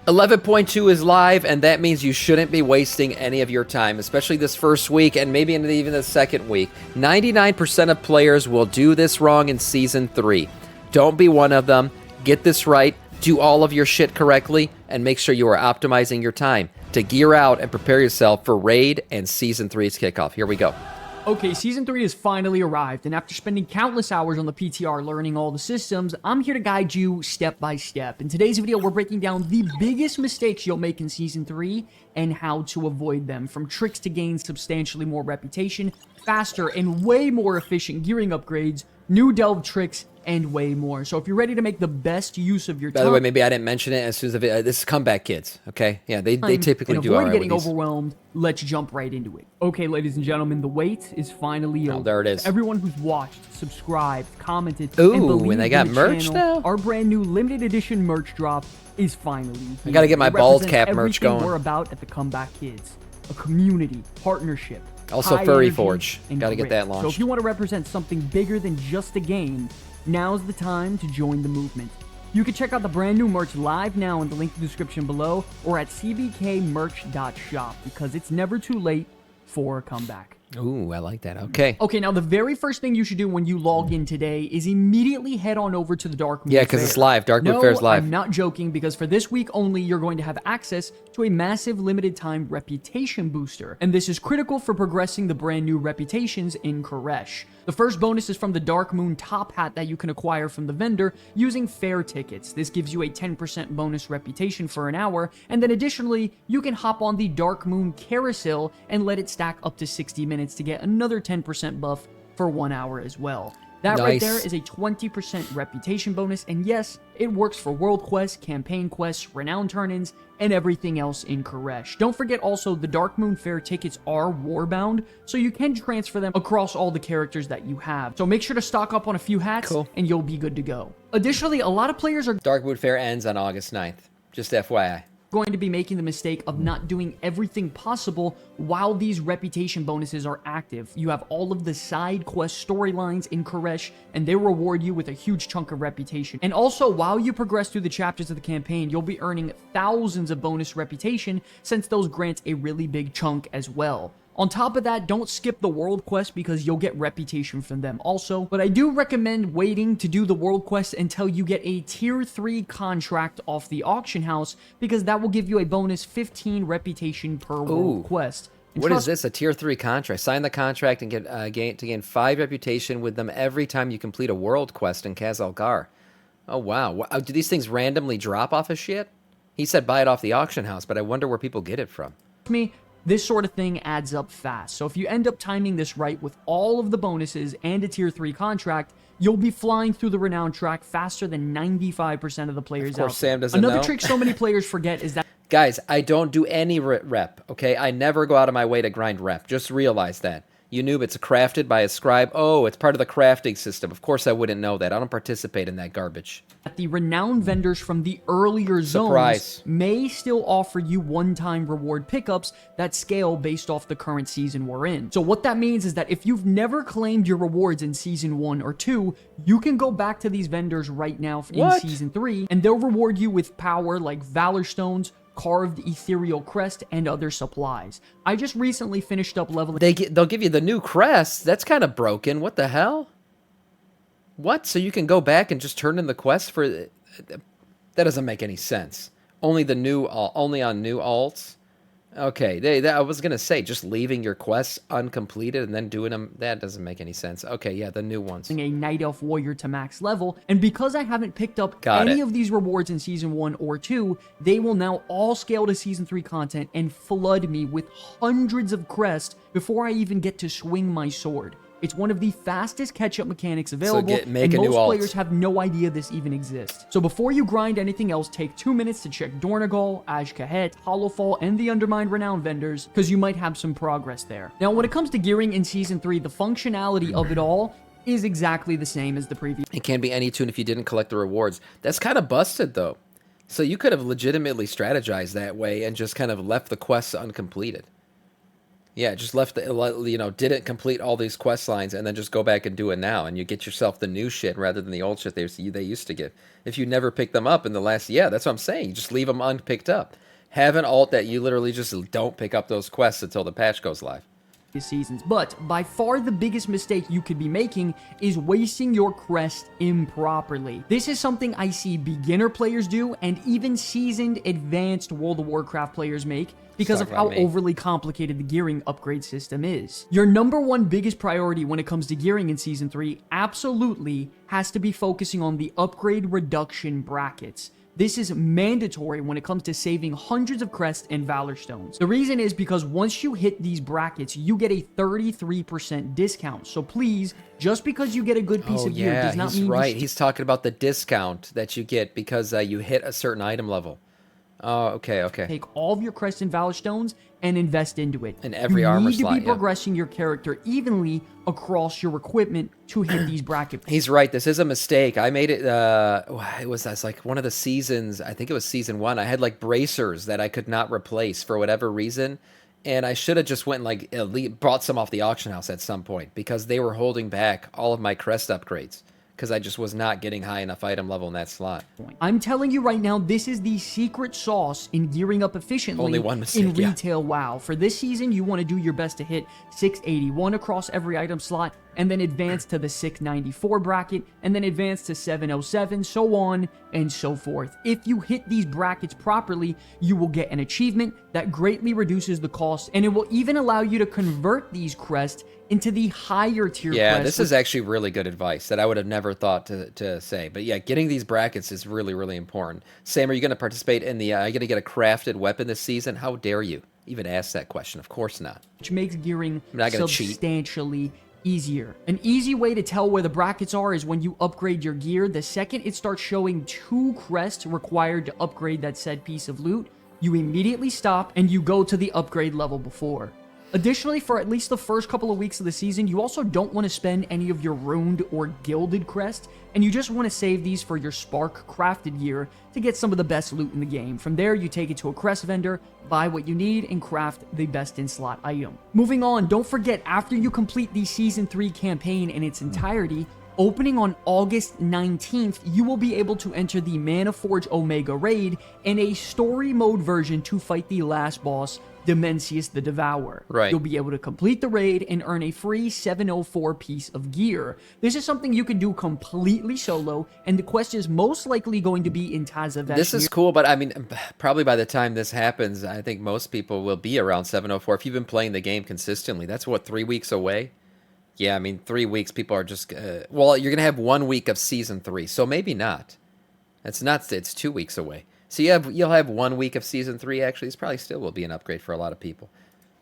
11.2 is live, and that means you shouldn't be wasting any of your time, especially this first week and maybe even the second week. 99% of players will do this wrong in Season 3. Don't be one of them. Get this right, do all of your shit correctly, and make sure you are optimizing your time to gear out and prepare yourself for Raid and Season 3's kickoff. Here we go. Okay, Season 3 has finally arrived, and after spending countless hours on the PTR learning all the systems, I'm here to guide you step by step. In today's video, we're breaking down the biggest mistakes you'll make in Season 3 and how to avoid them, from tricks to gain substantially more reputation, faster and way more efficient gearing upgrades, new delve tricks, and way more. So if you're ready to make the best use of your time... By the way, maybe I didn't mention it as soon as this is comeback kids, okay? Yeah, they typically do all right avoid getting with these. overwhelmed, let's jump right into it. Okay, ladies and gentlemen, the wait is finally over. Oh, there it is. Everyone who's watched, subscribed, commented, Ooh, and believed and they got in the merch channel, now? our brand new limited edition merch drop is finally here. I gotta get my It bald represents cap merch everything going. we're about at the Comeback Kids. A community, partnership, Also high Furry energy, Forge. and Gotta get grit. that So launched. if you want to represent something bigger than just a game, now's the time to join the movement. You can check out the brand new merch live now in the link in the description below or at cbkmerch.shop because it's never too late for a comeback. Ooh, I like that. Okay. Okay, now the very first thing you should do when you log in today is immediately head on over to the Dark Moon Yeah, because Fair. it's live. Dark Moon No, Fair's live. I'm not joking, because for this week only, you're going to have access to a massive limited time reputation booster. And this is critical for progressing the brand new reputations in Koresh. The first bonus is from the Dark Moon top hat that you can acquire from the vendor using fair tickets. This gives you a 10% bonus reputation for an hour, and then additionally, you can hop on the Dark Moon carousel and let it stack up to 60 minutes to get another 10% buff for 1 hour as well. That right Nice. there is a 20% reputation bonus, and yes, it works for world quests, campaign quests, renown turn-ins, and everything else in Koresh. Don't forget also, the Dark Moon Fair tickets are warbound, so you can transfer them across all the characters that you have. So make sure to stock up on a few hats, Cool. and you'll be good to go. Additionally, a lot of players are Dark Moon Fair ends on August 9th. Just FYI. going to be making the mistake of not doing everything possible while these reputation bonuses are active. You have all of the side quest storylines in Koresh, and they reward you with a huge chunk of reputation. And also, while you progress through the chapters of the campaign, you'll be earning thousands of bonus reputation, since those grant a really big chunk as well. On top of that, don't skip the world quest because you'll get reputation from them also. But I do recommend waiting to do the world quest until you get a tier 3 contract off the auction house, because that will give you a bonus 15 reputation per world quest. And What is trust- this? A tier 3 contract. Sign the contract and get gain 5 reputation with them every time you complete a world quest in Kazalgar. Oh, wow. Do these things randomly drop off of shit? He said buy it off the auction house, but I wonder where people get it from. me, this sort of thing adds up fast. So if you end up timing this right with all of the bonuses and a tier 3 contract, you'll be flying through the renown track faster than 95% of the players Of course, out there. Sam doesn't Another know. trick so many players forget is that Guys, I don't do any rep, okay? I never go out of my way to grind rep. Just realize that. You noob, it's crafted by a scribe. Oh, it's part of the crafting system. Of course I wouldn't know that. I don't participate in that garbage. the renowned vendors from the earlier Surprise. zones may still offer you one-time reward pickups that scale based off the current season we're in. So what that means is that if you've never claimed your rewards in Season 1 or 2, you can go back to these vendors right now in What? Season 3, and they'll reward you with power like Valor Stones, carved ethereal crest, and other supplies. I just recently finished up leveling They'll give you the new crest. That's kind of broken. What the hell? What? So you can go back and just turn in the quest for... That doesn't make any sense. Only the new... only on new alts? Okay, I was going to say, just leaving your quests uncompleted and then doing them, that doesn't make any sense. Okay, yeah, the new ones. a Night Elf Warrior to max level, and because I haven't picked up Got any it. of these rewards in Season 1 or 2, they will now all scale to Season 3 content and flood me with hundreds of crests before I even get to swing my sword. It's one of the fastest catch-up mechanics available, make and a new most alt. players have no idea this even exists. So before you grind anything else, take 2 minutes to check Dornagal, Ajkahet, Hollowfall, and the Undermined Renown vendors, because you might have some progress there. Now, when it comes to gearing in Season 3, the functionality of it all is exactly the same as the previous. It can't be any tune if you didn't collect the rewards. That's kind of busted, though. So you could have legitimately strategized that way and just kind of left the quests uncompleted. Yeah, just left didn't complete all these quest lines and then just go back and do it now, and you get yourself the new shit rather than the old shit they used to give. If you never pick them up in the last, yeah, that's what I'm saying. You just leave them unpicked up. Have an alt that you literally just don't pick up those quests until the patch goes live. Seasons. But by far the biggest mistake you could be making is wasting your crest improperly. This is something I see beginner players do and even seasoned advanced World of Warcraft players make because of how overly complicated the gearing upgrade system is. Your number one biggest priority when it comes to gearing in Season 3 absolutely has to be focusing on the upgrade reduction brackets. This is mandatory when it comes to saving hundreds of crests and valor stones. The reason is because once you hit these brackets, you get a 33% discount. So please, just because you get a good piece of gear does not mean right. He's talking about the discount that you get because you hit a certain item level. Oh, okay. Take all of your crest and valor stones and invest into it. In every armor slot, you need to be progressing your character evenly across your equipment to hit these brackets. He's right. This is a mistake. I made it. It was like one of the seasons. I think it was season 1. I had like bracers that I could not replace for whatever reason, and I should have just went and like bought some off the auction house at some point because they were holding back all of my crest upgrades. Because I just was not getting high enough item level in that slot. I'm telling you right now, this is the secret sauce in gearing up efficiently Only one mistake, in retail WoW. For this season, you want to do your best to hit 681 across every item slot, and then advance to the 694 bracket, and then advance to 707, so on and so forth. If you hit these brackets properly, you will get an achievement that greatly reduces the cost, and it will even allow you to convert these crests into the higher tier crests. Yeah, this is actually really good advice that I would have never thought to say. But yeah, getting these brackets is really, really important. Sam, are you going to participate in the, are you going to get a crafted weapon this season? How dare you even ask that question? Of course not. Which makes gearing substantially easier. An easy way to tell where the brackets are is when you upgrade your gear. The second it starts showing 2 crests required to upgrade that said piece of loot, you immediately stop and you go to the upgrade level before. Additionally, for at least the first couple of weeks of the season, you also don't want to spend any of your ruined or gilded crest, and you just want to save these for your Spark crafted gear to get some of the best loot in the game. From there, you take it to a crest vendor, buy what you need, and craft the best in-slot item. Moving on, don't forget, after you complete the Season 3 campaign in its entirety, opening on August 19th, you will be able to enter the Manaforge Omega raid in a story mode version to fight the last boss, Dimensius the Devourer. Right. You'll be able to complete the raid and earn a free 704 piece of gear. This is something you can do completely solo, and the quest is most likely going to be in Tazavesh. This is cool, but I mean, probably by the time this happens, I think most people will be around 704. If you've been playing the game consistently, that's what, 3 weeks away? Yeah, I mean, 3 weeks, people are just, well, you're going to have 1 week of Season 3, so maybe not. It's 2 weeks away. So you'll have 1 week of Season 3, actually. This probably still will be an upgrade for a lot of people.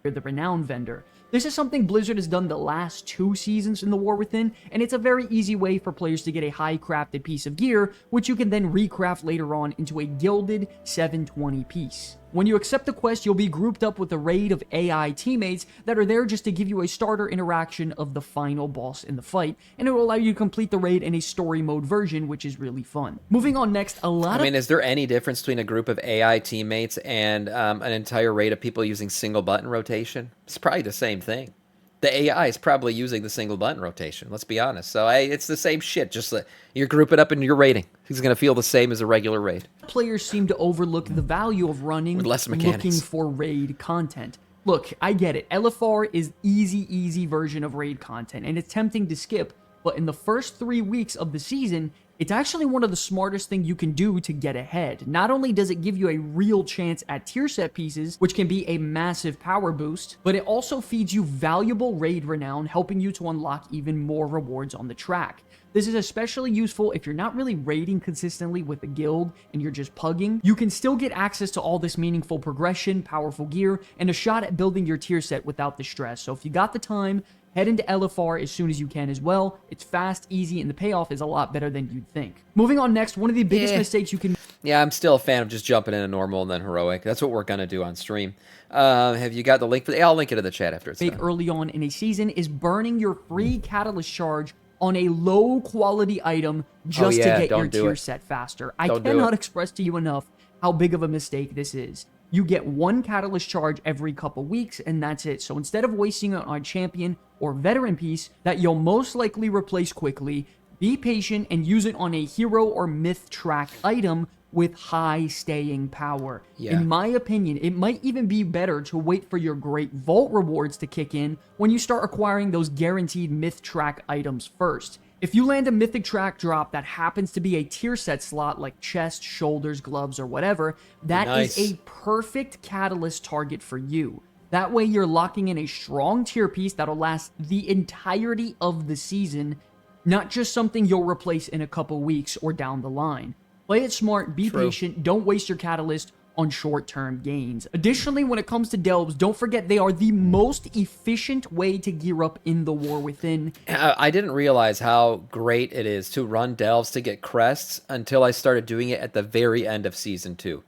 The renown vendor. This is something Blizzard has done the last 2 seasons in the War Within, and it's a very easy way for players to get a high crafted piece of gear, which you can then recraft later on into a gilded 720 piece. When you accept the quest, you'll be grouped up with a raid of AI teammates that are there just to give you a starter interaction of the final boss in the fight, and it will allow you to complete the raid in a story mode version, which is really fun. Moving on next, is there any difference between a group of AI teammates and an entire raid of people using single button rotation? It's probably the same thing. The AI is probably using the single button rotation, let's be honest. So it's the same shit, just you're grouping up into your raiding. He's going to feel the same as a regular raid. Players seem to overlook the value of running with less mechanics, looking for raid content. Look, I get it. LFR is easy version of raid content, and it's tempting to skip, but in the first 3 weeks of the season, it's actually one of the smartest things you can do to get ahead. Not only does it give you a real chance at tier set pieces, which can be a massive power boost, but it also feeds you valuable raid renown, helping you to unlock even more rewards on the track. This is especially useful if you're not really raiding consistently with a guild and you're just pugging. You can still get access to all this meaningful progression, powerful gear, and a shot at building your tier set without the stress. So if you got the time, head into LFR as soon as you can as well. It's fast, easy, and the payoff is a lot better than you'd think. Moving on next, one of the biggest mistakes you can... Yeah, I'm still a fan of just jumping into normal and then heroic. That's what we're going to do on stream. Have you got the link for the... I'll link it in the chat after it's done. Early on in a season is burning your free catalyst charge on a low quality item just to get your tier set faster. I cannot express to you enough how big of a mistake this is. you get one catalyst charge every couple weeks, and that's it. So instead of wasting it on champion or veteran piece that you'll most likely replace quickly, be patient and use it on a hero or myth track item with high staying power. Yeah. In my opinion, it might even be better to wait for your great vault rewards to kick in when you start acquiring those guaranteed myth track items first. If you land a mythic track drop that happens to be a tier set slot like chest, shoulders, gloves, or whatever, that is a perfect catalyst target for you. That way you're locking in a strong tier piece that'll last the entirety of the season, not just something you'll replace in a couple weeks or down the line. Play it smart, be patient, don't waste your catalyst on short-term gains. Additionally, when it comes to delves, don't forget they are the most efficient way to gear up in the War Within. I didn't realize how great it is to run delves to get crests until I started doing it at the very end of Season 2.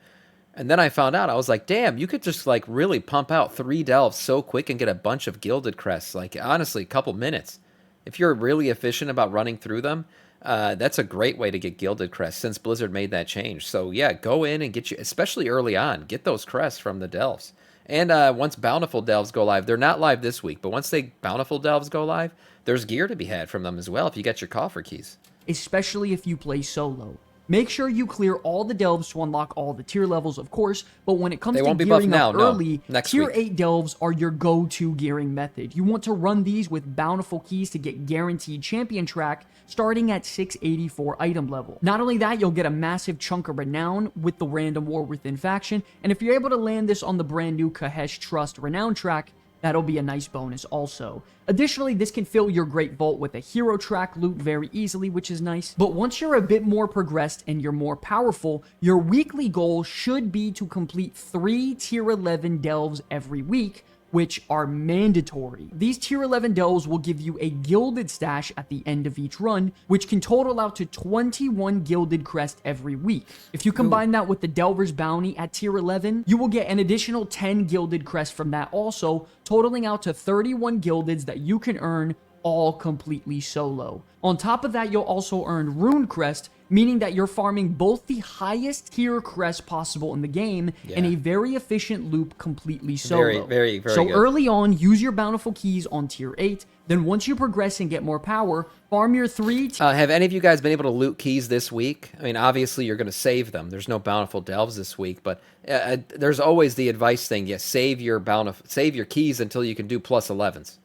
And then I found out, I was like, damn, you could just like really pump out 3 delves so quick and get a bunch of gilded crests. Like, honestly, a couple minutes. If you're really efficient about running through them, that's a great way to get gilded crests since Blizzard made that change. So yeah, go in and get you, especially early on, get those crests from the delves. And once Bountiful delves go live, they're not live this week, but once Bountiful delves go live, there's gear to be had from them as well if you get your coffer keys. Especially if you play solo. Make sure you clear all the delves to unlock all the tier levels, of course, but when it comes to gearing up early, Tier 8 delves are your go-to gearing method. You want to run these with Bountiful keys to get guaranteed champion track starting at 684 item level. Not only that, you'll get a massive chunk of renown with the random War Within faction, and if you're able to land this on the brand new Kahesh Trust renown track, that'll be a nice bonus also. Additionally, this can fill your Great Vault with a hero track loot very easily, which is nice. But once you're a bit more progressed and you're more powerful, your weekly goal should be to complete 3 tier 11 delves every week, which are mandatory. These tier 11 delves will give you a gilded stash at the end of each run, which can total out to 21 gilded crest every week. If you combine that with the Delver's Bounty at tier 11, you will get an additional 10 gilded crest from that also, totaling out to 31 gildeds that you can earn all completely solo. On top of that, you'll also earn Rune Crest, meaning that you're farming both the highest tier crest possible in the game in a very efficient loop completely solo. Very so good. Early on, use your Bountiful keys on tier 8, then once you progress and get more power, farm your 3 have any of you guys been able to loot keys this week? I mean, obviously you're going to save them. There's no Bountiful delves this week, but there's always the advice thing. Yeah, save your keys until you can do plus 11s.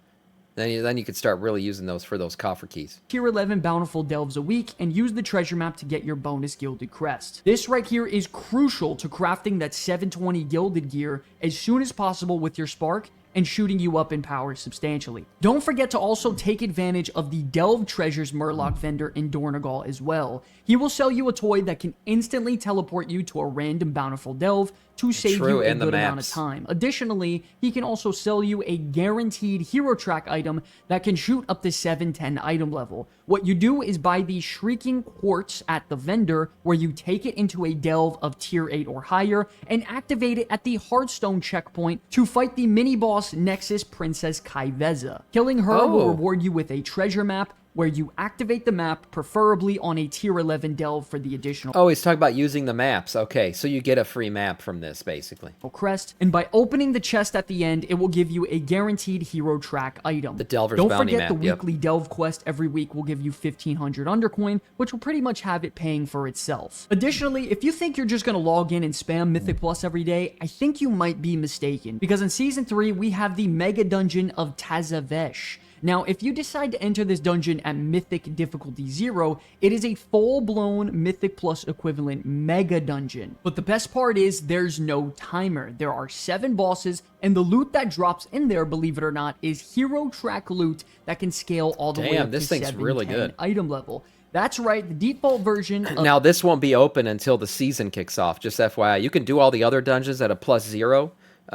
Then you could start really using those for those coffer keys. Tier 11 Bountiful delves a week and use the treasure map to get your bonus gilded crest. This right here is crucial to crafting that 720 gilded gear as soon as possible with your spark and shooting you up in power substantially. Don't forget to also take advantage of the Delve Treasures Murloc vendor in Dornegal as well. He will sell you a toy that can instantly teleport you to a random Bountiful delve to save you a good amount of time. Additionally, he can also sell you a guaranteed hero track item that can shoot up to 710 item level. What you do is buy the Shrieking Quartz at the vendor, where you take it into a delve of tier 8 or higher and activate it at the Hearthstone checkpoint to fight the mini-boss Nexus Princess Kaiveza. Killing her will reward you with a treasure map where you activate the map, preferably on a tier 11 delve for the additional he's talking about using the maps. Okay, so you get a free map from this, basically. Crest, and by opening the chest at the end, it will give you a guaranteed hero track item. The Delver's Don't Bounty forget map, the weekly delve quest every week will give you 1500 undercoin, which will pretty much have it paying for itself. Additionally, if you think you're just going to log in and spam Mythic Plus every day, I think you might be mistaken, because in Season 3, we have the Mega Dungeon of Tazavesh. Now, if you decide to enter this dungeon at Mythic difficulty 0, it is a full-blown Mythic Plus equivalent mega dungeon. But the best part is there's no timer. There are 7 bosses, and the loot that drops in there, believe it or not, is hero track loot that can scale all the way up to 710 item level. That's right, the default version of... Now, this won't be open until the season kicks off, just FYI. You can do all the other dungeons at a plus 0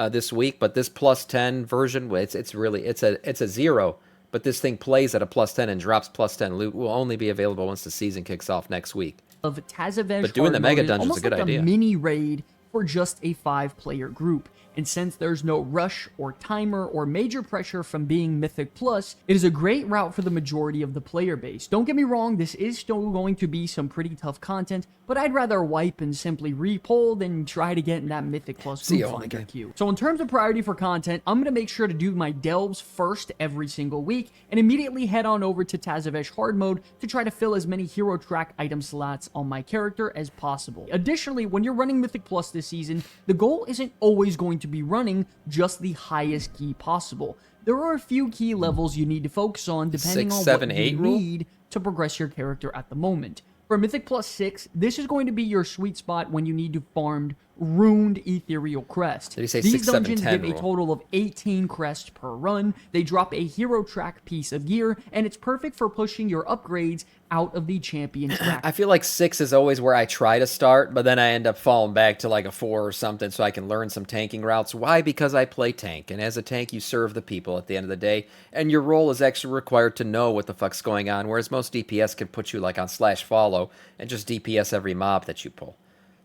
this week, but this plus 10 version, it's a 0. But this thing plays at a plus 10 and drops plus 10 loot will only be available once the season kicks off next week. Of Tazavesh, but doing the mega dungeon is a good idea. A mini raid for just a 5-player group. And since there's no rush or timer or major pressure from being Mythic Plus, it is a great route for the majority of the player base. Don't get me wrong, this is still going to be some pretty tough content, but I'd rather wipe and simply repoll than try to get in that Mythic Plus group finder queue. So in terms of priority for content, I'm going to make sure to do my delves first every single week, and immediately head on over to Tazavesh hard mode to try to fill as many hero track item slots on my character as possible. Additionally, when you're running Mythic Plus this season, the goal isn't always going to be running just the highest key possible. There are a few key levels you need to focus on depending on what you need to progress your character at the moment. For Mythic Plus 6, this is going to be your sweet spot when you need to farm Ruined Ethereal Crest. Did he say These 6, 7, dungeons 10 give rule? a total of 18 crests per run. They drop a hero track piece of gear, and it's perfect for pushing your upgrades out of the champion track. I feel like 6 is always where I try to start, but then I end up falling back to like a 4 or something so I can learn some tanking routes. Why? Because I play tank, and as a tank, you serve the people at the end of the day, and your role is actually required to know what the fuck's going on, whereas most DPS can put you like on /follow and just DPS every mob that you pull.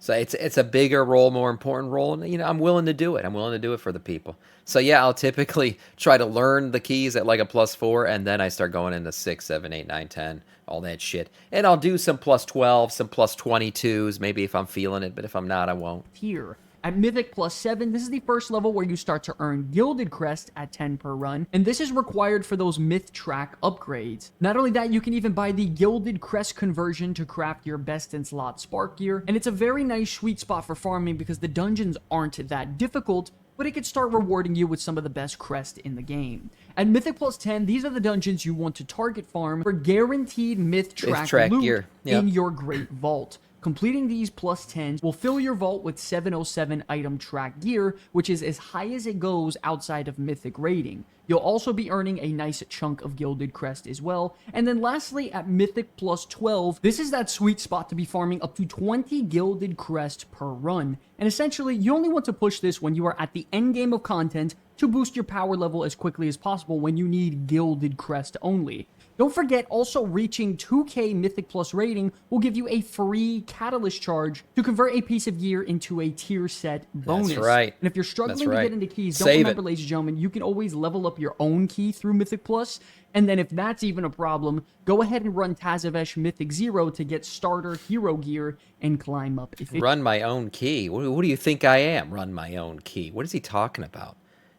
So it's a bigger role, more important role, and, you know, I'm willing to do it. I'm willing to do it for the people. So, yeah, I'll typically try to learn the keys at like a +4, and then I start going into 6, 7, 8, 9, 10, all that shit. And I'll do some +12, some +22s, maybe if I'm feeling it, but if I'm not, I won't. Here. At Mythic Plus 7, this is the first level where you start to earn Gilded Crest at 10 per run, and this is required for those Myth Track upgrades. Not only that, you can even buy the Gilded Crest conversion to craft your best in slot Spark Gear, and it's a very nice sweet spot for farming because the dungeons aren't that difficult, but it could start rewarding you with some of the best crest in the game. At Mythic Plus 10, these are the dungeons you want to target farm for guaranteed Myth Track loot gear. in your Great Vault. Completing these +10s will fill your vault with 707 item track gear, which is as high as it goes outside of Mythic rating. You'll also be earning a nice chunk of Gilded Crest as well. And then lastly, at Mythic Plus 12, this is that sweet spot to be farming up to 20 Gilded Crest per run. And essentially, you only want to push this when you are at the end game of content to boost your power level as quickly as possible when you need Gilded Crest only. Don't forget, also reaching 2k Mythic Plus rating will give you a free Catalyst charge to convert a piece of gear into a tier set bonus. That's right. And if you're struggling to get into keys, don't Save remember, ladies and gentlemen, you can always level up your own key through Mythic Plus. And then if that's even a problem, go ahead and run Tazavesh Mythic 0 to get starter hero gear and climb up. Run my own key? What do you think I am? Run my own key? What is he talking about?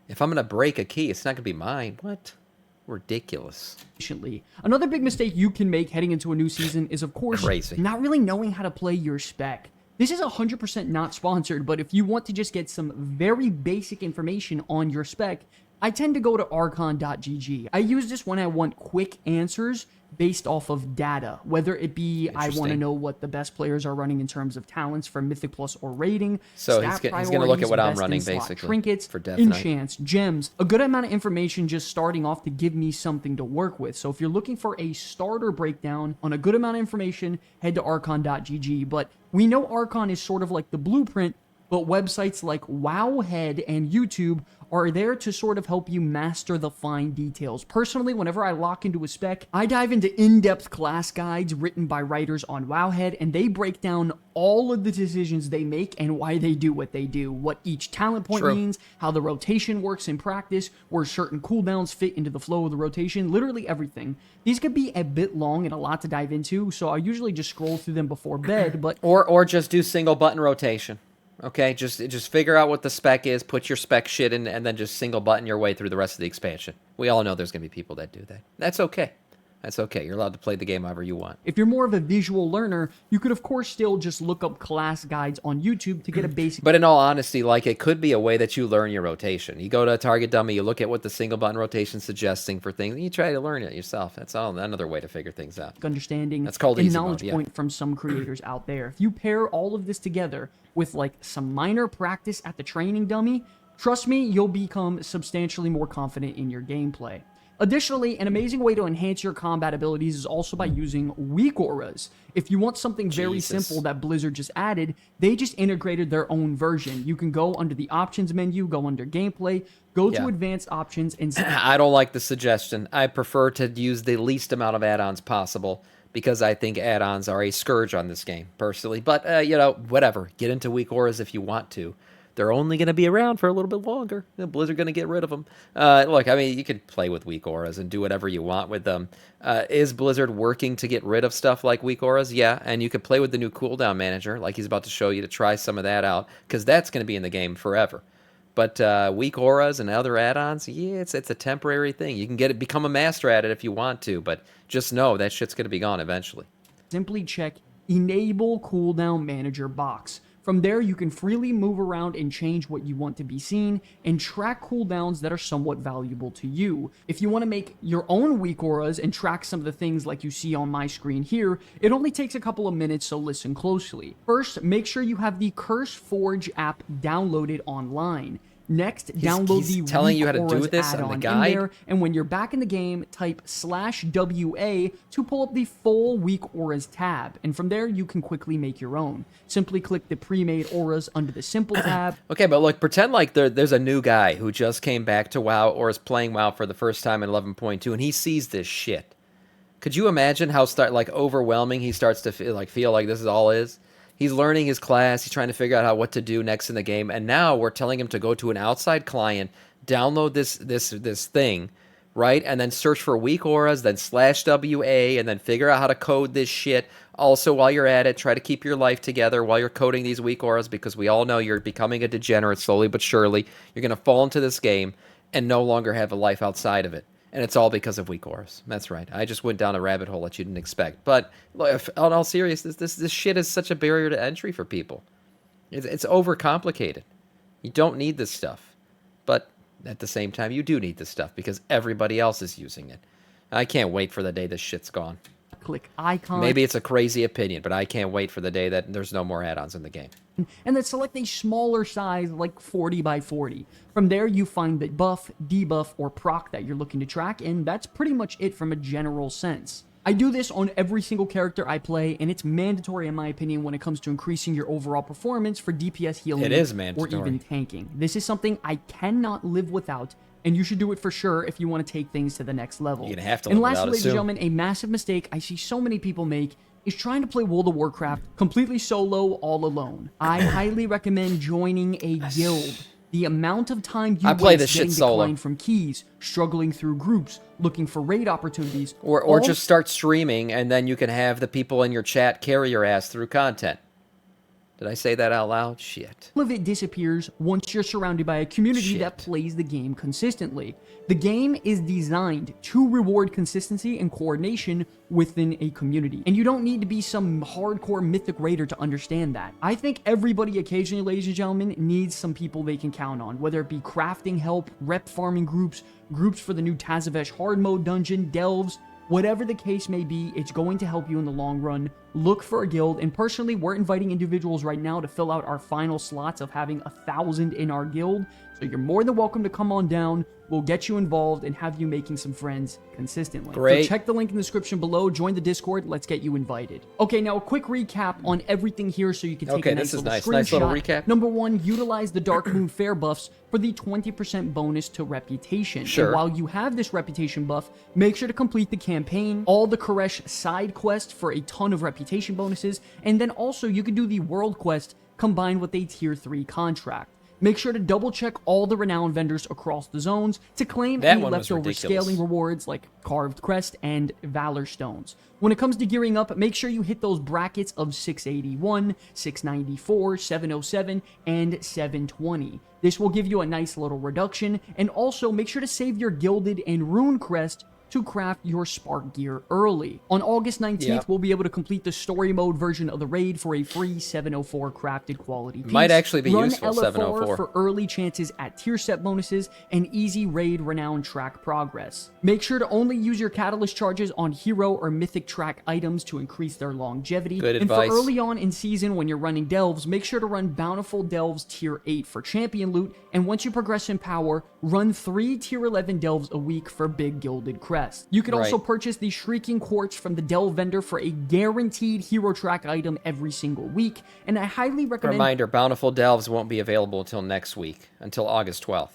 If I'm going to break a key, it's not going to be mine. What? Ridiculous. Another big mistake you can make heading into a new season is, of course, not really knowing how to play your spec. This is 100% not sponsored, but if you want to just get some very basic information on your spec, I tend to go to archon.gg. I use this when I want quick answers based off of data, whether it be I want to know what the best players are running in terms of talents for Mythic Plus or rating. So he's going to look at what I'm running, basically. Trinkets, for Death enchants, gems, a good amount of information just starting off to give me something to work with. So if you're looking for a starter breakdown on a good amount of information, head to archon.gg. But we know Archon is sort of like the blueprint, but websites like Wowhead and YouTube are there to sort of help you master the fine details. Personally, whenever I lock into a spec, I dive into in-depth class guides written by writers on Wowhead, and they break down all of the decisions they make and why they do what they do, what each talent point means, how the rotation works in practice, where certain cooldowns fit into the flow of the rotation, literally everything. These could be a bit long and a lot to dive into, so I usually just scroll through them before bed, but... Or just do single button rotation. Okay, just figure out what the spec is, put your spec shit in, and then just single button your way through the rest of the expansion. We all know there's going to be people that do that. That's okay. That's okay. You're allowed to play the game however you want. If you're more of a visual learner, you could, of course, still just look up class guides on YouTube to get a basic... But in all honesty, like, it could be a way that you learn your rotation. You go to a target dummy, you look at what the single button rotation is suggesting for things, and you try to learn it yourself. That's all another way to figure things out. Understanding That's called and easy knowledge mode, point from some creators out there. If you pair all of this together with, like, some minor practice at the training dummy, trust me, you'll become substantially more confident in your gameplay. Additionally, an amazing way to enhance your combat abilities is also by using weak auras. If you want something very simple that Blizzard just added, they just integrated their own version. You can go under the options menu, go under gameplay, go to advanced options, and... I don't like the suggestion. I prefer to use the least amount of add-ons possible. because I think add-ons are a scourge on this game, personally. But, you know, whatever. Get into weak auras if you want to. They're only going to be around for a little bit longer. Blizzard going to get rid of them. Look, I mean, you could play with weak auras and do whatever you want with them. Is Blizzard working to get rid of stuff like weak auras? Yeah, and you could play with the new cooldown manager, like he's about to show you, to try some of that out, because that's going to be in the game forever. But weak auras and other add-ons, yeah, it's a temporary thing. You can become a master at it if you want to, but just know that shit's going to be gone eventually. Simply check Enable Cooldown Manager box. From there, you can freely move around and change what you want to be seen and track cooldowns that are somewhat valuable to you. If you want to make your own weak auras and track some of the things like you see on my screen here, it only takes a couple of minutes, so listen closely. First, make sure you have the Curse Forge app downloaded online. Next, download the telling you how Weak to do Auras this on the add-on guide? in there, and when you're back in the game, type /WA to pull up the full Weak Auras tab, and from there, you can quickly make your own. Simply click the pre-made auras under the Simple tab. Okay, but look, pretend like there's a new guy who just came back to WoW or is playing WoW for the first time in 11.2, and he sees this shit. Could you imagine how overwhelming he starts to feel like this is all is? He's learning his class. He's trying to figure out what to do next in the game. And now we're telling him to go to an outside client, download this thing, right? And then search for weak auras, then /WA, and then figure out how to code this shit. Also, while you're at it, try to keep your life together while you're coding these weak auras, because we all know you're becoming a degenerate slowly but surely. You're going to fall into this game and no longer have a life outside of it. And it's all because of weak auras. That's right. I just went down a rabbit hole that you didn't expect. But look, in all seriousness, this shit is such a barrier to entry for people. It's overcomplicated. You don't need this stuff. But at the same time, you do need this stuff because everybody else is using it. I can't wait for the day this shit's gone. Click icon. Maybe it's a crazy opinion, but I can't wait for the day that there's no more add-ons in the game. And then select a smaller size, like 40 by 40. From there, you find the buff, debuff, or proc that you're looking to track, and that's pretty much it from a general sense. I do this on every single character I play, and it's mandatory in my opinion when it comes to increasing your overall performance for DPS healing It is mandatory. or even tanking. This is something I cannot live without, and you should do it for sure if you want to take things to the next level. You're gonna have to and live lastly, without it ladies and soon. gentlemen, a massive mistake I see so many people make is trying to play World of Warcraft completely solo all alone. I highly recommend joining a guild. The amount of time you play waste this shit getting solo. declined from keys, struggling through groups, looking for raid opportunities, Or all just start streaming, and then you can have the people in your chat carry your ass through content. Did I say that out loud? Shit. of it disappears once you're surrounded by a community that plays the game consistently. The game is designed to reward consistency and coordination within a community. And you don't need to be some hardcore Mythic raider to understand that. I think everybody occasionally, ladies and gentlemen, needs some people they can count on, whether it be crafting help, rep farming groups, groups for the new Tazavesh hard mode dungeon, delves. Whatever the case may be, it's going to help you in the long run. Look for a guild, and personally, we're inviting individuals right now to fill out our final slots of having 1,000 in our guild, so you're more than welcome to come on down. We'll get you involved and have you making some friends consistently. Great. So check the link in the description below, join the Discord, let's get you invited. Okay, now a quick recap on everything here so you can take a nice little screenshot. Nice little recap. Number one, utilize the Dark Moon Fair buffs for the 20% bonus to reputation. Sure. And while you have this reputation buff, make sure to complete the campaign, all the Koresh side quests for a ton of reputation bonuses, and then also you can do the world quest combined with a tier 3 contract. Make sure to double check all the renown vendors across the zones to claim any leftover scaling rewards like Carved Crest and Valor Stones. When it comes to gearing up, make sure you hit those brackets of 681, 694, 707, and 720. This will give you a nice little reduction, and also make sure to save your Gilded and Rune Crest to craft your Spark gear early. On August 19th, we'll be able to complete the story mode version of the raid for a free 704 crafted quality piece. Might actually be Run useful, LFR 704. for early chances at tier set bonuses and easy raid renown track progress. Make sure to only use your catalyst charges on hero or mythic track items to increase their longevity. Good and advice. for early on in season when you're running delves, make sure to run Bountiful Delves tier 8 for champion loot, and once you progress in power, run 3 tier 11 delves a week for big gilded crest. You could also purchase the Shrieking Quartz from the Delve vendor for a guaranteed hero track item every single week, and I highly recommend... Reminder, Bountiful Delves won't be available until next week, until August 12th.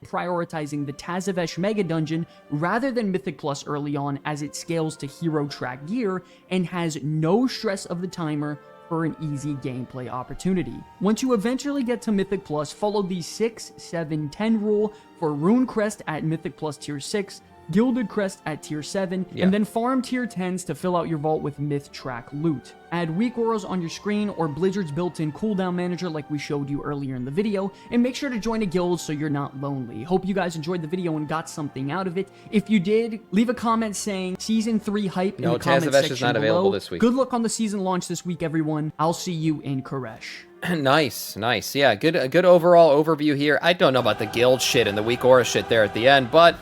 prioritizing the Tazavesh Mega Dungeon rather than Mythic Plus early on, as it scales to hero track gear and has no stress of the timer for an easy gameplay opportunity. Once you eventually get to Mythic Plus, follow the 6, 7, 10 rule for Rune Crest at Mythic Plus Tier 6, Gilded Crest at Tier 7, and then farm Tier 10s to fill out your vault with Myth Track loot. Add weak auras on your screen or Blizzard's built-in cooldown manager like we showed you earlier in the video, and make sure to join a guild so you're not lonely. Hope you guys enjoyed the video and got something out of it. If you did, leave a comment saying Season 3 hype in the comment section is not below. available this week. Good luck on the season launch this week, everyone. I'll see you in Koresh. Nice. Yeah, a good overall overview here. I don't know about the guild shit and the weak aura shit there at the end, but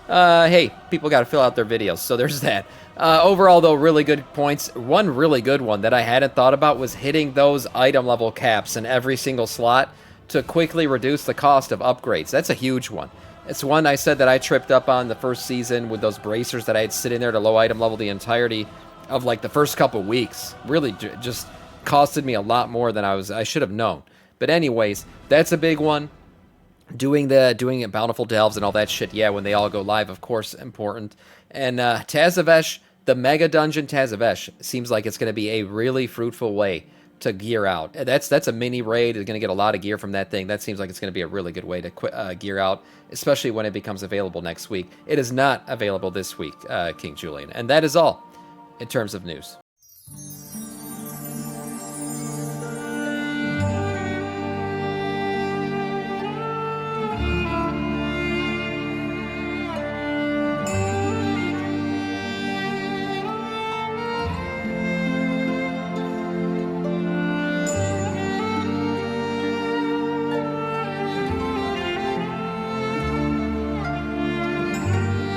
hey, people got to fill out their videos, so there's that. Overall, though, really good points. One really good one that I hadn't thought about was hitting those item level caps in every single slot to quickly reduce the cost of upgrades. That's a huge one. It's one I said that I tripped up on the first season with those bracers that I had sitting there to low item level the entirety of like the first couple weeks. Really just costed me a lot more than I should have known. But anyways, that's a big one. Doing it Bountiful Delves and all that shit, yeah, when they all go live, of course, important. And Tazavesh, the Mega Dungeon Tazavesh, seems like it's going to be a really fruitful way to gear out. That's a mini raid. You're going to get a lot of gear from that thing. That seems like it's going to be a really good way to gear out, especially when it becomes available next week. It is not available this week, King Julian. And that is all in terms of news.